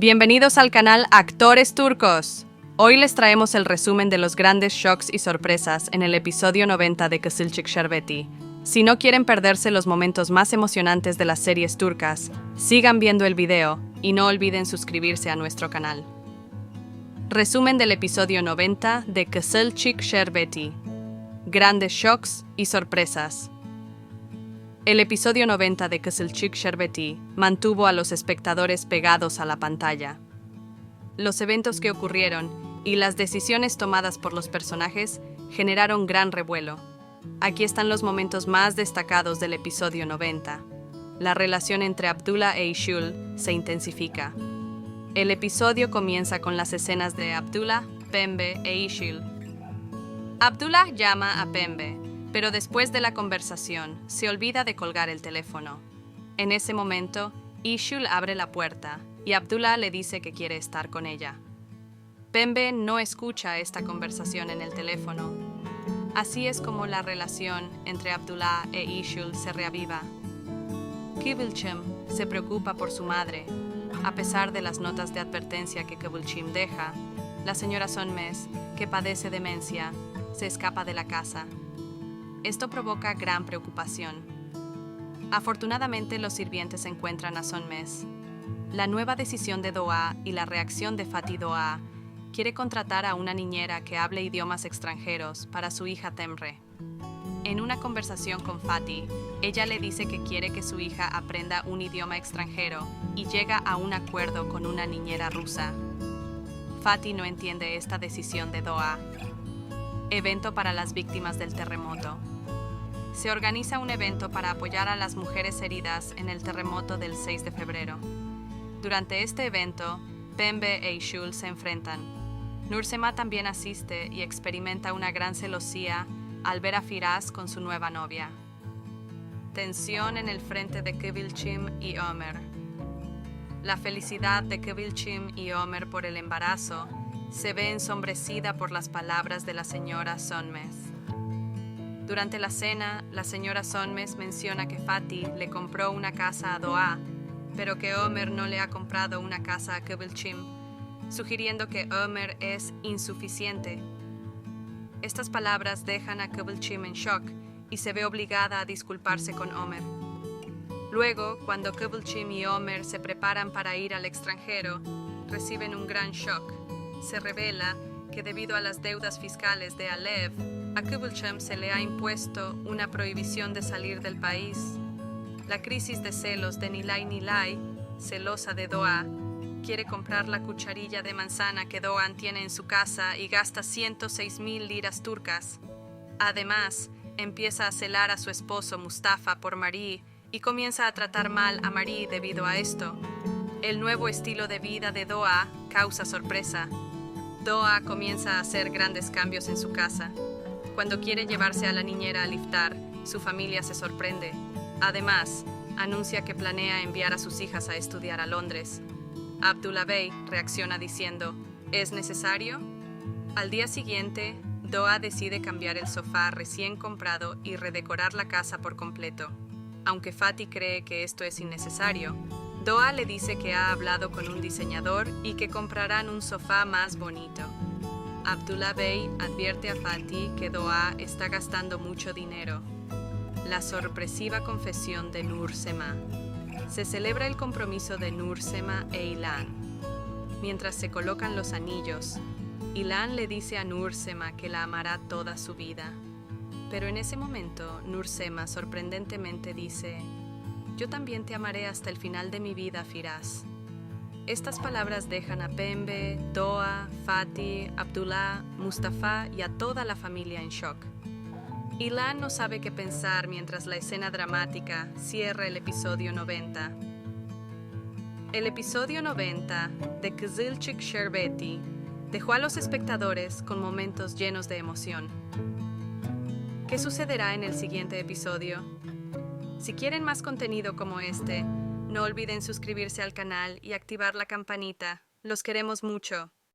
Bienvenidos al canal Actores Turcos. Hoy les traemos el resumen de los grandes shocks y sorpresas en el episodio 90 de Kızılcık Şerbeti. Si no quieren perderse los momentos más emocionantes de las series turcas, sigan viendo el video y no olviden suscribirse a nuestro canal. Resumen del episodio 90 de Kızılcık Şerbeti. Grandes shocks y sorpresas. El episodio 90 de Kızılcık Şerbeti mantuvo a los espectadores pegados a la pantalla. Los eventos que ocurrieron y las decisiones tomadas por los personajes generaron gran revuelo. Aquí están los momentos más destacados del episodio 90. La relación entre Abdullah e Işıl se intensifica. El episodio comienza con las escenas de Abdullah, Pembe e Işıl. Abdullah llama a Pembe, pero después de la conversación se olvida de colgar el teléfono. En ese momento, Işıl abre la puerta y Abdullah le dice que quiere estar con ella. Pembe no escucha esta conversación en el teléfono. Así es como la relación entre Abdullah e Işıl se reaviva. Kıvılcım se preocupa por su madre. A pesar de las notas de advertencia que Kıvılcım deja, la señora Sönmez, que padece demencia, se escapa de la casa. Esto provoca gran preocupación. Afortunadamente, los sirvientes encuentran a Sönmez. La nueva decisión de Doğa y la reacción de Fatih Doğa quiere contratar a una niñera que hable idiomas extranjeros para su hija Temre. En una conversación con Fatih, ella le dice que quiere que su hija aprenda un idioma extranjero y llega a un acuerdo con una niñera rusa. Fatih no entiende esta decisión de Doğa. Evento para las víctimas del terremoto. Se organiza un evento para apoyar a las mujeres heridas en el terremoto del 6 de febrero. Durante este evento, Pembe e Işıl se enfrentan. Nursema también asiste y experimenta una gran celosía al ver a Firaz con su nueva novia. Tensión en el frente de Kıvılcım y Ömer. La felicidad de Kıvılcım y Ömer por el embarazo se ve ensombrecida por las palabras de la señora Sönmez. Durante la cena, la señora Sönmez menciona que Fatih le compró una casa a Doğa, pero que Ömer no le ha comprado una casa a Kıvılcım, sugiriendo que Ömer es insuficiente. Estas palabras dejan a Kıvılcım en shock y se ve obligada a disculparse con Ömer. Luego, cuando Kıvılcım y Ömer se preparan para ir al extranjero, reciben un gran shock. Se revela que debido a las deudas fiscales de Alev, a Kıvılcım se le ha impuesto una prohibición de salir del país. La crisis de celos de Nilay, celosa de Doğa, quiere comprar la cucharilla de manzana que Doğan tiene en su casa y gasta 106.000 liras turcas. Además, empieza a celar a su esposo Mustafa por Marie y comienza a tratar mal a Marie debido a esto. El nuevo estilo de vida de Doğa causa sorpresa. Doğa comienza a hacer grandes cambios en su casa. Cuando quiere llevarse a la niñera al iftar, su familia se sorprende. Además, anuncia que planea enviar a sus hijas a estudiar a Londres. Abdullah Bey reacciona diciendo, ¿es necesario? Al día siguiente, Doğa decide cambiar el sofá recién comprado y redecorar la casa por completo. Aunque Fatih cree que esto es innecesario, Doğa le dice que ha hablado con un diseñador y que comprarán un sofá más bonito. Abdullah Bey advierte a Fatih que Doğa está gastando mucho dinero. La sorpresiva confesión de Nursema. Se celebra el compromiso de Nursema e İlhan. Mientras se colocan los anillos, İlhan le dice a Nursema que la amará toda su vida. Pero en ese momento, Nursema sorprendentemente dice, «Yo también te amaré hasta el final de mi vida, Firaz». Estas palabras dejan a Pembe, Doğa, Fatih, Abdullah, Mustafa y a toda la familia en shock. İlhan no sabe qué pensar mientras la escena dramática cierra el episodio 90. El episodio 90 de Kızılcık Şerbeti dejó a los espectadores con momentos llenos de emoción. ¿Qué sucederá en el siguiente episodio? Si quieren más contenido como este, no olviden suscribirse al canal y activar la campanita. Los queremos mucho.